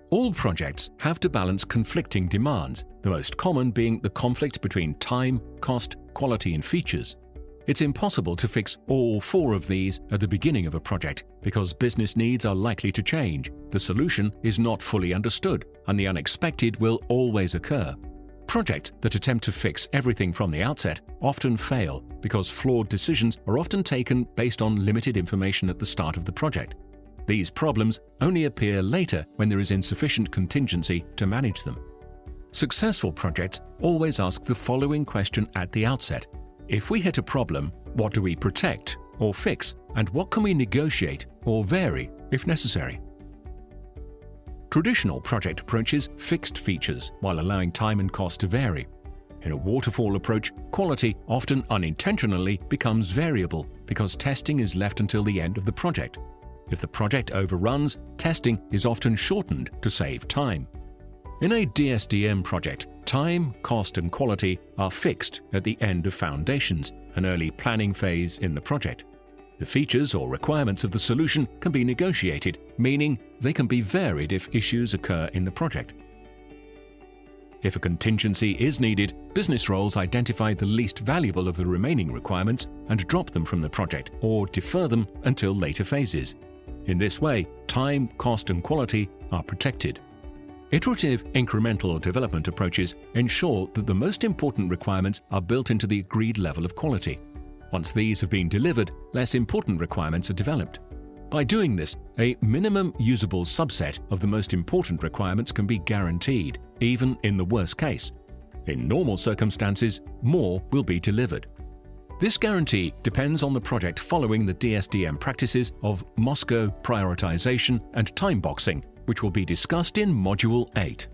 All projects have to balance conflicting demands, the most common being the conflict between time, cost, quality, and features. It's impossible to fix all four of these at the beginning of a project because business needs are likely to change, the solution is not fully understood, and the unexpected will always occur. Projects that attempt to fix everything from the outset often fail because flawed decisions are often taken based on limited information at the start of the project. These problems only appear later when there is insufficient contingency to manage them. Successful projects always ask the following question at the outset. If we hit a problem, what do we protect or fix, and what can we negotiate or vary if necessary? Traditional project approaches fixed features while allowing time and cost to vary. In a waterfall approach, quality often unintentionally becomes variable because testing is left until the end of the project. If the project overruns, testing is often shortened to save time. In a DSDM project, time, cost, and quality are fixed at the end of foundations, an early planning phase in the project. The features or requirements of the solution can be negotiated, meaning they can be varied if issues occur in the project. If a contingency is needed, business roles identify the least valuable of the remaining requirements and drop them from the project or defer them until later phases. In this way, time, cost, and quality are protected. Iterative incremental development approaches ensure that the most important requirements are built into the agreed level of quality. Once these have been delivered, less important requirements are developed. By doing this, a minimum usable subset of the most important requirements can be guaranteed, even in the worst case. In normal circumstances, more will be delivered. This guarantee depends on the project following the DSDM practices of Moscow prioritization and time boxing, which will be discussed in Module 8.